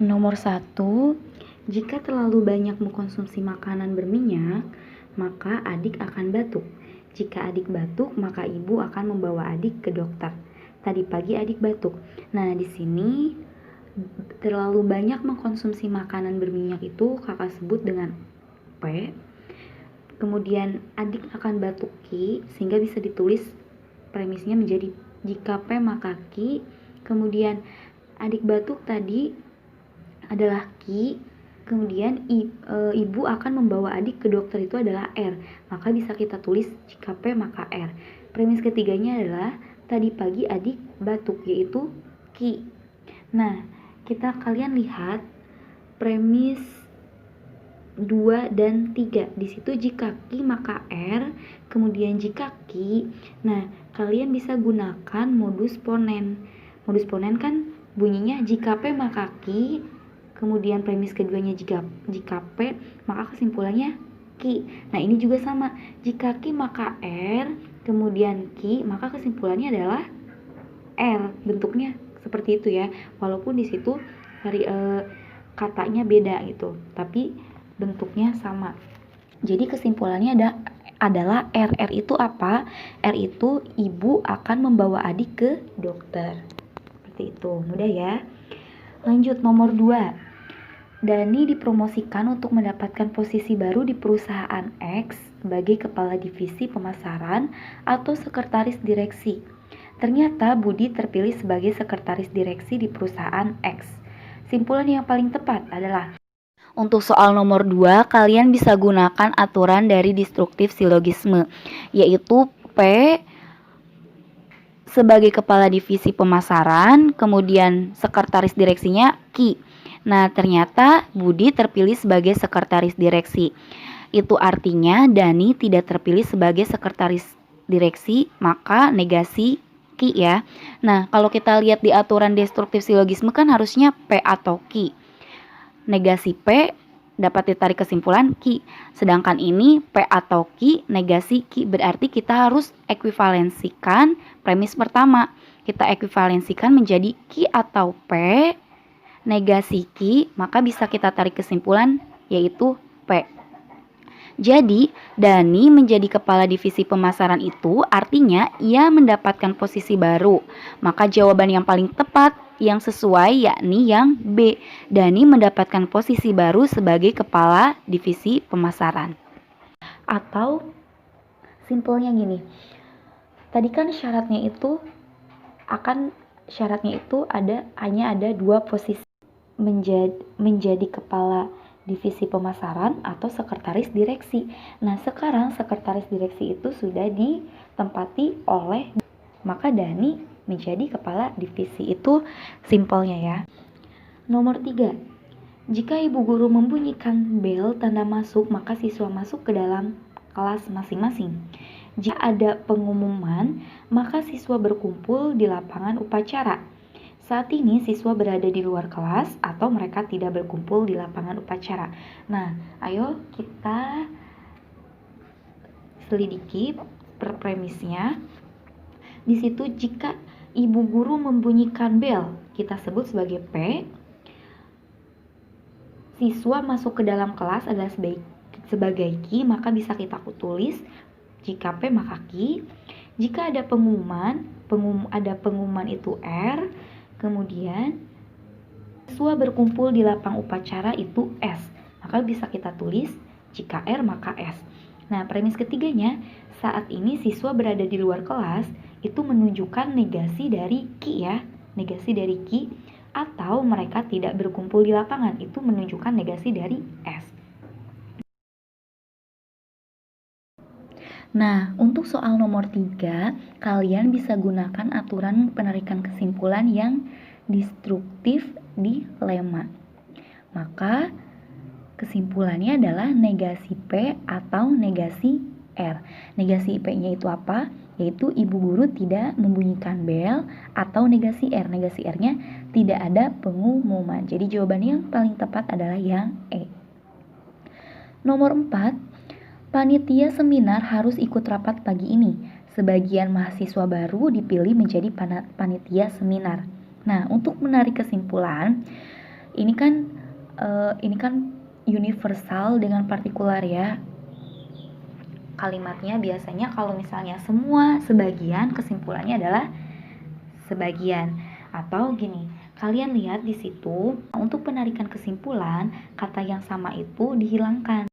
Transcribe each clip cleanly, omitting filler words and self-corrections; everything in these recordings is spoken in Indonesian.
Nomor 1, jika terlalu banyak mengkonsumsi makanan berminyak, maka adik akan batuk. Jika adik batuk, maka ibu akan membawa adik ke dokter. Tadi pagi adik batuk. Nah, di sini terlalu banyak mengkonsumsi makanan berminyak itu kakak sebut dengan P. Kemudian adik akan batuk Ki, sehingga bisa ditulis premisnya menjadi jika P maka Ki. Kemudian adik batuk tadi adalah Ki. Kemudian ibu akan membawa adik ke dokter itu adalah R. Maka bisa kita tulis jika P maka R. Premis ketiganya adalah tadi pagi adik batuk, yaitu Ki. Nah, kalian lihat premis 2 dan 3. Di situ jika Ki maka R, kemudian jika Ki. Nah, kalian bisa gunakan modus ponen. Modus ponen kan bunyinya jika P maka Ki, kemudian premis keduanya jika P, maka kesimpulannya Ki. Nah, ini juga sama. Jika Ki maka R, kemudian Ki, maka kesimpulannya adalah R. Bentuknya seperti itu ya. Walaupun di situ katanya beda gitu, tapi bentuknya sama. Jadi kesimpulannya adalah R. R itu apa? R itu ibu akan membawa adik ke dokter. Seperti itu. Mudah ya. Lanjut nomor 2. Dani dipromosikan untuk mendapatkan posisi baru di perusahaan X sebagai kepala divisi pemasaran atau sekretaris direksi. Ternyata Budi terpilih sebagai sekretaris direksi di perusahaan X. Simpulan yang paling tepat adalah untuk soal nomor 2, kalian bisa gunakan aturan dari destruktif silogisme, yaitu P sebagai kepala divisi pemasaran, kemudian sekretaris direksinya Ki. Nah, ternyata Budi terpilih sebagai sekretaris direksi. Itu artinya Dani tidak terpilih sebagai sekretaris direksi, maka negasi Ki ya. Nah, kalau kita lihat di aturan destruktif silogisme kan harusnya P atau Ki. Negasi P dapat ditarik kesimpulan Ki. Sedangkan ini P atau Ki, negasi Ki. Berarti kita harus ekuivalensikan premis pertama. Kita ekuivalensikan menjadi Ki atau P, negasi Ki, maka bisa kita tarik kesimpulan yaitu P. Jadi, Dani menjadi kepala divisi pemasaran itu artinya ia mendapatkan posisi baru. Maka jawaban yang paling tepat, yang sesuai yakni yang B. Dani mendapatkan posisi baru sebagai kepala divisi pemasaran. Atau simpelnya gini. Tadi kan syaratnya itu hanya ada 2 posisi, menjadi kepala divisi pemasaran atau sekretaris direksi. Nah, sekarang sekretaris direksi itu sudah ditempati oleh, maka Dani menjadi kepala divisi. Itu simpelnya ya. Nomor 3. Jika ibu guru membunyikan bel tanda masuk, maka siswa masuk ke dalam kelas masing-masing. Jika ada pengumuman, maka siswa berkumpul di lapangan upacara. Saat ini siswa berada di luar kelas atau mereka tidak berkumpul di lapangan upacara. Nah, ayo kita selidiki per premisnya. Di situ jika ibu guru membunyikan bel, kita sebut sebagai P. Siswa masuk ke dalam kelas adalah sebagai Ki, maka bisa kita tulis jika P maka Ki. Jika ada pengumuman itu R. Kemudian siswa berkumpul di lapang upacara itu S. Maka bisa kita tulis jika R maka S. Nah, premis ketiganya, saat ini siswa berada di luar kelas itu menunjukkan negasi dari Ki ya. Negasi dari Ki, atau mereka tidak berkumpul di lapangan itu menunjukkan negasi dari S. Nah, untuk soal nomor 3, kalian bisa gunakan aturan penarikan kesimpulan yang destruktif di lemma. Maka, kesimpulannya adalah negasi P atau negasi R. Negasi P-nya itu apa? Yaitu ibu guru tidak membunyikan bel, atau negasi R. Negasi R-nya tidak ada pengumuman. Jadi jawabannya yang paling tepat adalah yang E. Nomor 4. Panitia seminar harus ikut rapat pagi ini. Sebagian mahasiswa baru dipilih menjadi panitia seminar. Nah, untuk menarik kesimpulan, Ini kan universal dengan partikular ya. Kalimatnya biasanya kalau misalnya semua sebagian, kesimpulannya adalah sebagian. Atau gini, kalian lihat di situ, untuk penarikan kesimpulan, kata yang sama itu dihilangkan.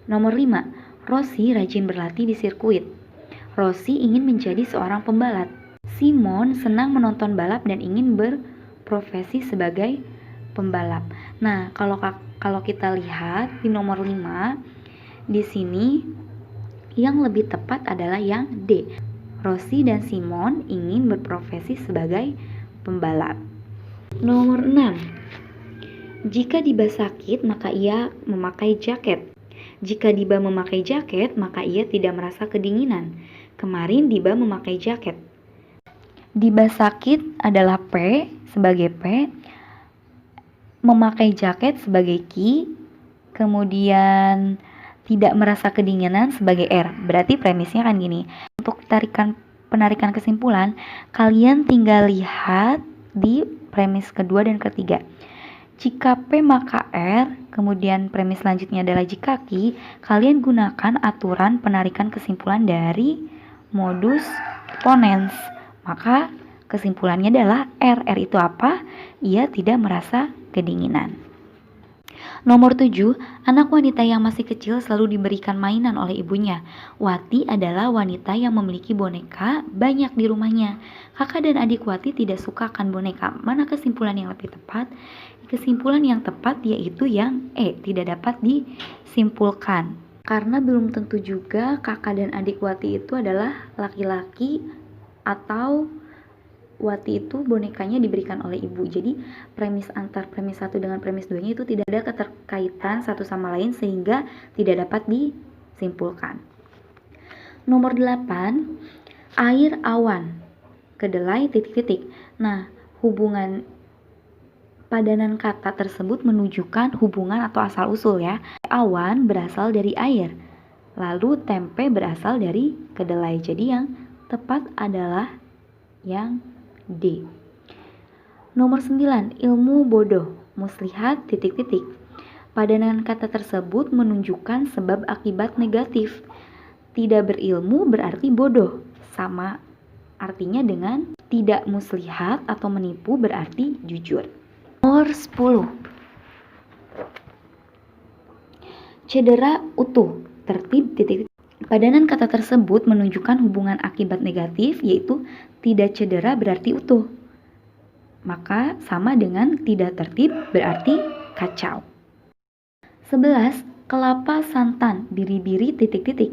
Nomor 5, Rossi rajin berlatih di sirkuit. Rossi ingin menjadi seorang pembalap. Simon senang menonton balap dan ingin berprofesi sebagai pembalap. Nah, kalau kita lihat di nomor 5, di sini yang lebih tepat adalah yang D. Rossi dan Simon ingin berprofesi sebagai pembalap. Nomor 6. Jika Diba sakit, maka ia memakai jaket. Jika Diba memakai jaket, maka ia tidak merasa kedinginan. Kemarin Diba memakai jaket. Diba sakit adalah P sebagai P, memakai jaket sebagai Q, kemudian tidak merasa kedinginan sebagai R. Berarti premisnya kan gini. Untuk penarikan kesimpulan, kalian tinggal lihat di premis kedua dan ketiga. Jika P maka R, kemudian premis selanjutnya adalah jika Q, kalian gunakan aturan penarikan kesimpulan dari modus ponens. Maka kesimpulannya adalah R. R itu apa? Ia tidak merasa kedinginan. Nomor 7, anak wanita yang masih kecil selalu diberikan mainan oleh ibunya. Wati adalah wanita yang memiliki boneka banyak di rumahnya. Kakak dan adik Wati tidak suka akan boneka. Mana kesimpulan yang lebih tepat? Kesimpulan yang tepat yaitu yang E, tidak dapat disimpulkan. Karena belum tentu juga kakak dan adik Wati itu adalah laki-laki atau Wati itu bonekanya diberikan oleh ibu. Jadi premis antar premis 1 dengan premis 2-nya itu tidak ada keterkaitan satu sama lain sehingga tidak dapat disimpulkan. Nomor 8, air awan, kedelai titik-titik. Nah, hubungan padanan kata tersebut menunjukkan hubungan atau asal-usul ya. Awan berasal dari air, lalu tempe berasal dari kedelai. Jadi yang tepat adalah yang D. Nomor 9, ilmu bodoh, muslihat titik-titik. Padanan kata tersebut menunjukkan sebab akibat negatif. Tidak berilmu berarti bodoh, sama artinya dengan tidak muslihat atau menipu berarti jujur. Nomor 10, cedera utuh, tertib titik-titik. Padanan kata tersebut menunjukkan hubungan akibat negatif, yaitu tidak cedera berarti utuh. Maka sama dengan tidak tertib berarti kacau. 11, kelapa santan, biri-biri titik-titik.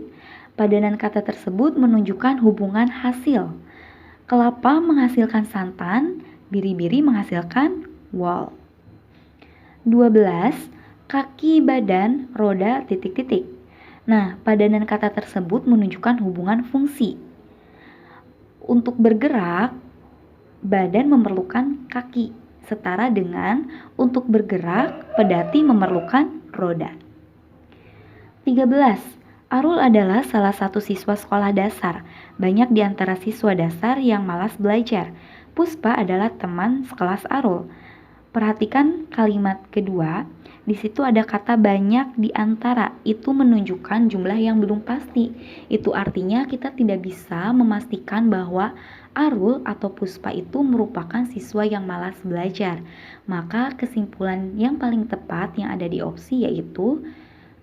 Padanan kata tersebut menunjukkan hubungan hasil. Kelapa menghasilkan santan, biri-biri menghasilkan wol. 12, kaki badan roda titik-titik. Nah, padanan kata tersebut menunjukkan hubungan fungsi. Untuk bergerak, badan memerlukan kaki, setara dengan untuk bergerak, pedati memerlukan roda. 13, Arul adalah salah satu siswa sekolah dasar. Banyak di antara siswa dasar yang malas belajar. Puspa adalah teman sekelas Arul. Perhatikan kalimat kedua, di situ ada kata banyak di antara, itu menunjukkan jumlah yang belum pasti. Itu artinya kita tidak bisa memastikan bahwa Arul atau Puspa itu merupakan siswa yang malas belajar. Maka kesimpulan yang paling tepat yang ada di opsi yaitu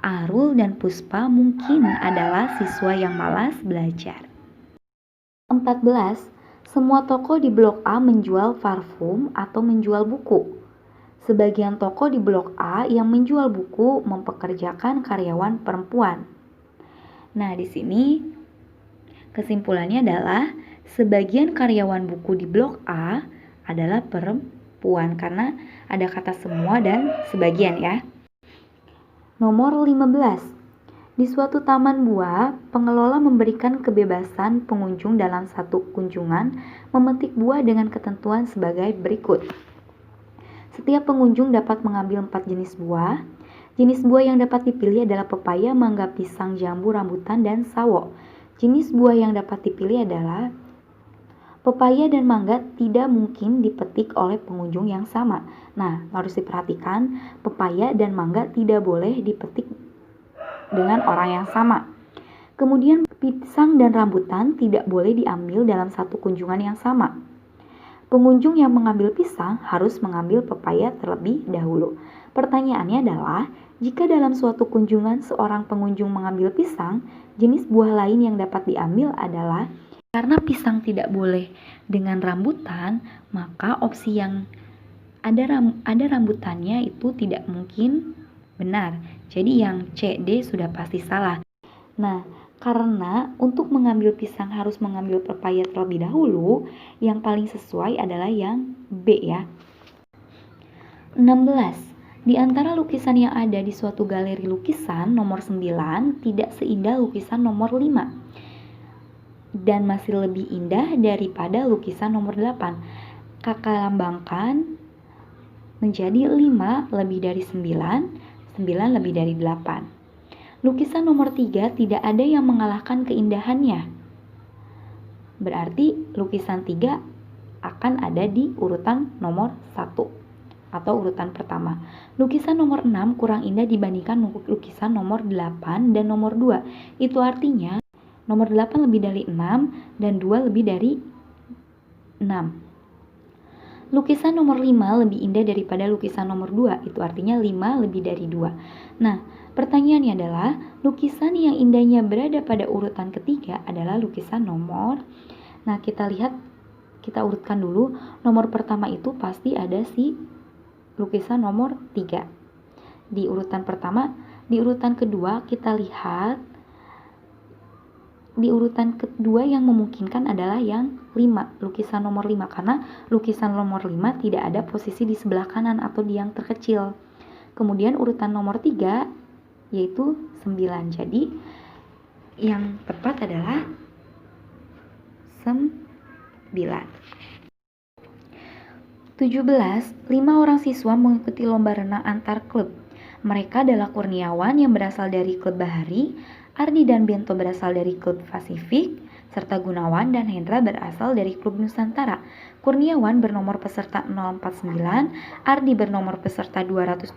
Arul dan Puspa mungkin adalah siswa yang malas belajar. 14. Semua toko di Blok A menjual parfum atau menjual buku. Sebagian toko di Blok A yang menjual buku mempekerjakan karyawan perempuan. Nah, di sini kesimpulannya adalah sebagian karyawan buku di Blok A adalah perempuan karena ada kata semua dan sebagian ya. Nomor 15. Di suatu taman buah, pengelola memberikan kebebasan pengunjung dalam satu kunjungan memetik buah dengan ketentuan sebagai berikut. Setiap pengunjung dapat mengambil 4 jenis buah. Jenis buah yang dapat dipilih adalah pepaya, mangga, pisang, jambu, rambutan, dan sawo. Jenis buah yang dapat dipilih adalah pepaya dan mangga tidak mungkin dipetik oleh pengunjung yang sama. Nah, harus diperhatikan, pepaya dan mangga tidak boleh dipetik dengan orang yang sama. Kemudian pisang dan rambutan tidak boleh diambil dalam satu kunjungan yang sama. Pengunjung yang mengambil pisang harus mengambil pepaya terlebih dahulu. Pertanyaannya adalah, jika dalam suatu kunjungan seorang pengunjung mengambil pisang, jenis buah lain yang dapat diambil adalah karena pisang tidak boleh dengan rambutan, maka opsi yang ada rambutannya itu tidak mungkin benar. Jadi yang C, D sudah pasti salah. Nah, karena untuk mengambil pisang harus mengambil pepaya terlebih dahulu, yang paling sesuai adalah yang B ya. 16. Di antara lukisan yang ada di suatu galeri lukisan, nomor 9 tidak seindah lukisan nomor 5 dan masih lebih indah daripada lukisan nomor 8. Kakak lambangkan menjadi 5 lebih dari 9, 9 lebih dari 8. Lukisan nomor 3 tidak ada yang mengalahkan keindahannya. Berarti lukisan 3 akan ada di urutan nomor 1 atau urutan pertama. Lukisan nomor 6 kurang indah dibandingkan lukisan nomor 8 dan nomor 2. Itu artinya nomor 8 lebih dari 6 dan 2 lebih dari 6. Lukisan nomor 5 lebih indah daripada lukisan nomor 2. Itu artinya 5 lebih dari 2. Nah, pertanyaannya adalah, lukisan yang indahnya berada pada urutan ketiga adalah lukisan nomor. Nah, kita lihat, kita urutkan dulu. Nomor pertama itu pasti ada si lukisan nomor 3. Di urutan pertama, di urutan kedua kita lihat, di urutan kedua yang memungkinkan adalah yang 5, lukisan nomor 5, karena lukisan nomor 5 tidak ada posisi di sebelah kanan atau di yang terkecil. Kemudian urutan nomor 3 yaitu 9. Jadi yang tepat adalah 9. 17. 5 orang siswa mengikuti lomba renang antar klub. Mereka adalah Kurniawan yang berasal dari klub Bahari, Ardi dan Bento berasal dari klub Pasifik, serta Gunawan dan Hendra berasal dari klub Nusantara. Kurniawan bernomor peserta 049, Ardi bernomor peserta 212,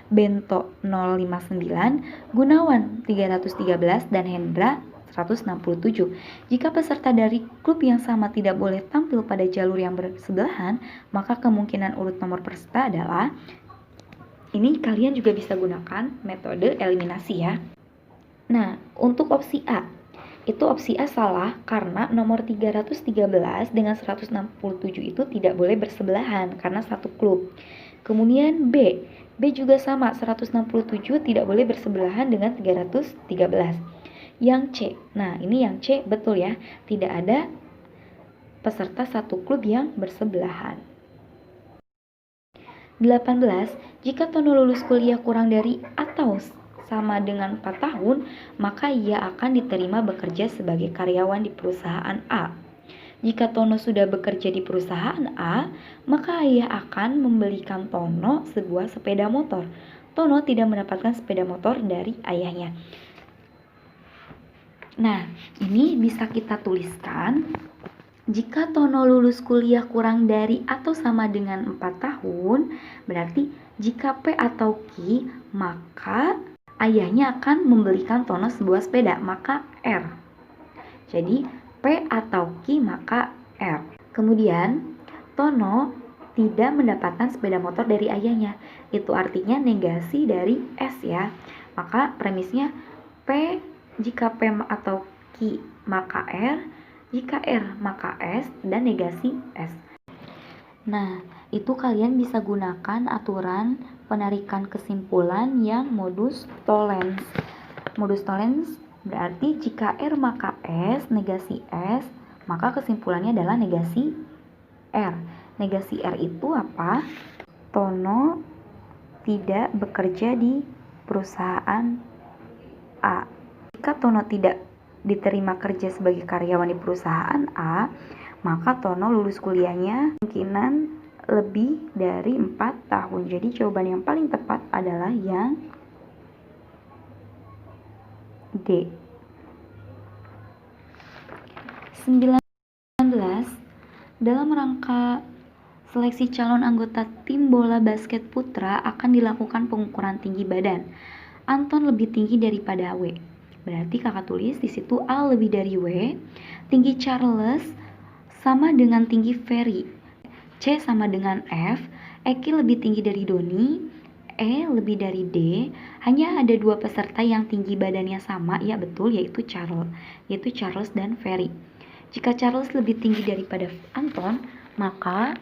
Bento 059, Gunawan 313, dan Hendra 167. Jika peserta dari klub yang sama tidak boleh tampil pada jalur yang bersebelahan, maka kemungkinan urut nomor peserta adalah, ini kalian juga bisa gunakan metode eliminasi ya. Nah, untuk opsi A, itu opsi A salah karena nomor 313 dengan 167 itu tidak boleh bersebelahan karena satu klub. Kemudian B juga sama, 167 tidak boleh bersebelahan dengan 313. Yang C, nah ini yang C betul ya, tidak ada peserta satu klub yang bersebelahan. 18. Jika Tono lulus kuliah kurang dari atau sama dengan 4 tahun, maka ia akan diterima bekerja sebagai karyawan di perusahaan A. Jika Tono sudah bekerja di perusahaan A, maka ia akan membelikan Tono sebuah sepeda motor. Tono tidak mendapatkan sepeda motor dari ayahnya. Nah, ini bisa kita tuliskan. Jika Tono lulus kuliah kurang dari atau sama dengan 4 tahun, berarti jika P atau Q, maka ayahnya akan membelikan Tono sebuah sepeda, maka R. Jadi P atau Q maka R. Kemudian Tono tidak mendapatkan sepeda motor dari ayahnya. Itu artinya negasi dari S ya. Maka premisnya P, jika P atau Q maka R, jika R maka S, dan negasi S. Nah, itu kalian bisa gunakan aturan penarikan kesimpulan yang modus tollens. Modus tollens berarti jika R maka S, negasi S, maka kesimpulannya adalah negasi R. Negasi R itu apa? Tono tidak bekerja di perusahaan A. Jika Tono tidak diterima kerja sebagai karyawan di perusahaan A, maka Tono lulus kuliahnya kemungkinan lebih dari 4 tahun. Jadi jawaban yang paling tepat adalah yang D. 19. Dalam rangka seleksi calon anggota tim bola basket putra akan dilakukan pengukuran tinggi badan. Anton lebih tinggi daripada W. Berarti kakak tulis di situ A lebih dari W. Tinggi Charles sama dengan tinggi Ferry. C sama dengan F. Eki lebih tinggi dari Doni. E lebih dari D. Hanya ada 2 peserta yang tinggi badannya sama, ya betul, yaitu Charles dan Ferry. Jika Charles lebih tinggi daripada Anton, maka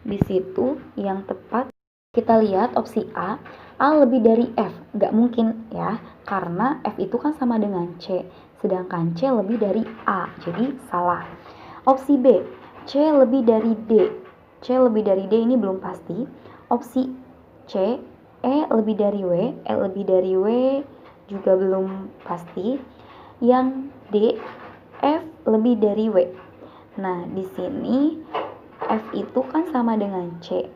di situ yang tepat kita lihat opsi A lebih dari F. Nggak mungkin ya, karena F itu kan sama dengan C, sedangkan C lebih dari A, jadi salah. Opsi B, C lebih dari D. C lebih dari D ini belum pasti. Opsi C, E lebih dari W. E lebih dari W juga belum pasti. Yang D, F lebih dari W. Nah, di sini F itu kan sama dengan C.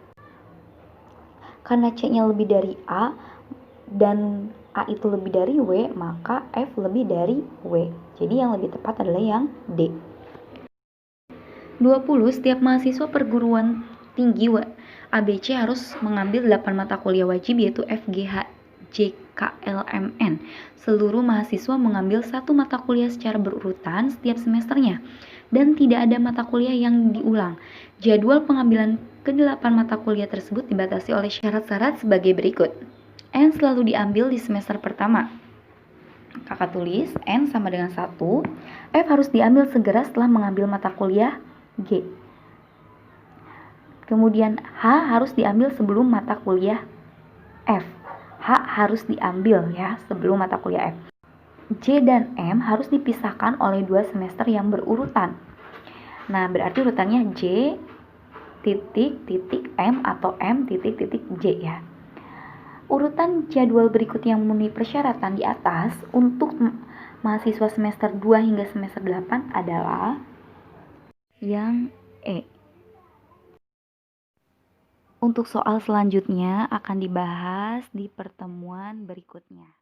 Karena C-nya lebih dari A dan A itu lebih dari W, maka F lebih dari W. Jadi yang lebih tepat adalah yang D. 20. Setiap mahasiswa perguruan tinggi ABC harus mengambil 8 mata kuliah wajib, yaitu FGH, JKLMN. Seluruh mahasiswa mengambil 1 mata kuliah secara berurutan setiap semesternya, dan tidak ada mata kuliah yang diulang. Jadwal pengambilan ke-8 mata kuliah tersebut dibatasi oleh syarat-syarat sebagai berikut. N selalu diambil di semester pertama. Kakak tulis N sama dengan 1. F harus diambil segera setelah mengambil mata kuliah G. Kemudian H harus diambil sebelum mata kuliah F. H harus diambil ya sebelum mata kuliah F. J dan M harus dipisahkan oleh 2 semester yang berurutan. Nah, berarti urutannya J titik M atau M titik J ya. Urutan jadwal berikut yang memenuhi persyaratan di atas untuk mahasiswa semester 2 hingga semester 8 adalah yang E. Untuk soal selanjutnya akan dibahas di pertemuan berikutnya.